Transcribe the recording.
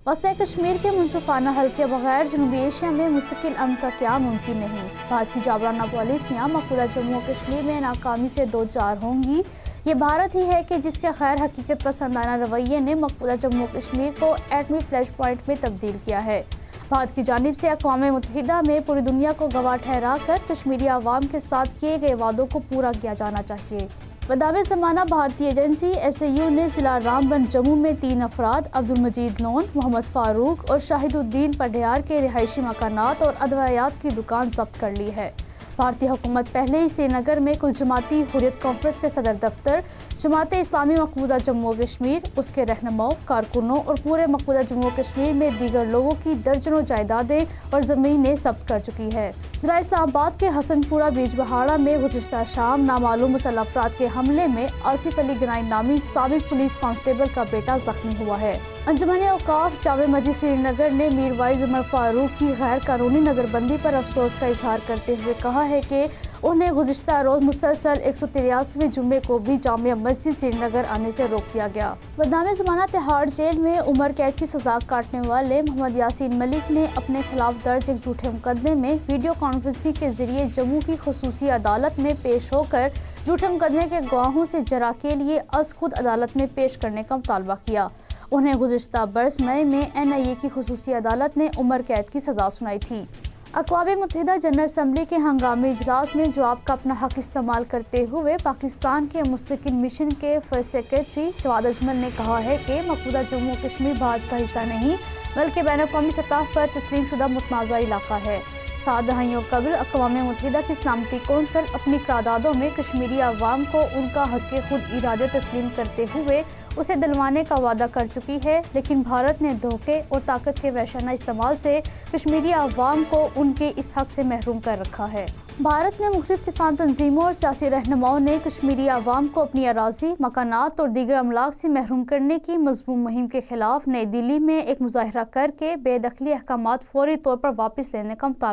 वस्ती कश्मीर के मुनसिफाना हल के बगैर जनूबी एशिया में मुस्तकिल अमन का क़याम मुमकिन नहीं। भारत की जाबराना पॉलिसियाँ मकबूजा जम्मू और कश्मीर में नाकामी से दो चार होंगी। ये भारत ही है कि जिसके गैर हकीकत पसंदाना रवैये ने मकबूजा जम्मू और कश्मीर को एटमी फ्लैश पॉइंट में तब्दील किया है। भारत की जानिब से अक़वाम मुत्तहिदा में पूरी दुनिया को गवाह ठहरा कर कश्मीरी आवाम के साथ किए गए वादों को पूरा किया जाना चाहिए। बदावे ज़माना भारतीय एजेंसी SAU ने ज़िला रामबन जम्मू में 3 अफराद अब्दुल मजीद लोन, मोहम्मद फारूक और शाहिदुद्दीन पटियार के रिहायशी मकानात और अदवायात की दुकान जब्त कर ली है। भारतीय हुकूमत पहले ही श्रीनगर में कुल जमाती हुर्रियत कॉन्फ्रेंस के सदर दफ्तर, जमात इस्लामी मकबूजा जम्मू और कश्मीर, उसके रहनुमाओं, कारकुनों और पूरे मकबूजा जम्मू और कश्मीर में दीगर लोगों की दर्जनों जायदादें और ज़मीनें जब्त कर चुकी है। ज़िला इस्लामाबाद के हसनपुरा बीच बहाड़ा में गुज़िश्ता शाम नामालूम मुसल्लह अफराद के हमले में आसिफ अली गनाई नामी साबिक पुलिस कांस्टेबल का बेटा जख्मी हुआ है। अंजुमन औकाफ जामे मस्जिद श्रीनगर ने मीरवाइज उमर फारूक की गैर कानूनी नज़रबंदी पर अफसोस का इजहार करते हुए कहा है कि उन्हें गुज़िश्ता रोज़ मुसलसल 183वें जुम्मे को भी जामिया मस्जिद श्रीनगर आने से रोक दिया गया। बदनाम ज़माना तिहाड़ जेल में उम्र कैद की सज़ा काटने वाले मोहम्मद यासीन मलिक ने अपने खिलाफ दर्ज एक झूठे मुकदमे में वीडियो कॉन्फ्रेंसिंग के जरिए जम्मू की खुसूसी अदालत में पेश होकर झूठे मुकदमे के गवाहों से जरा के लिए अज खुद अदालत में पेश करने का मुतालबा किया। उन्हें गुज़िश्ता बरस मई में NIA की खुसूसी अदालत ने उम्र कैद की सज़ा सुनाई थी। अक़वाम मुत्तहिदा जनरल असम्बली के हंगामी इजलास में जवाब का अपना हक इस्तेमाल करते हुए पाकिस्तान के मुस्तकिल मिशन के फर्स्ट सेक्रेटरी जवाद अजमल ने कहा है कि मकबूजा जम्मू और कश्मीर भारत का हिस्सा नहीं बल्कि बैनुल-अक़वामी सतह पर तस्लीम शुदा मुतनाज़ा इलाका है। 7 दहाइयों कबल अक़वाम मुत्तहिदा की सलामती कौंसल अपनी करारदादों में कश्मीरी अवाम को उनका हक़ खुद इरादे तस्लीम करते हुए उसे दिलवाने का वादा कर चुकी है, लेकिन भारत ने धोखे और ताकत के वहशाना इस्तेमाल से कश्मीरी अवाम को उनके इस हक़ से महरूम कर रखा है। भारत में मुख्तलिफ किसान तंजीमों और सियासी रहनुमाओं ने कश्मीरी अवाम को अपनी अराज़ी, मकानात और दीगर अमलाक से महरूम करने की मज़मूम मुहिम के खिलाफ नई दिल्ली में एक मुज़ाहरा करके बेदखली अहकामात फौरी तौर पर वापस लेने का मुतालबा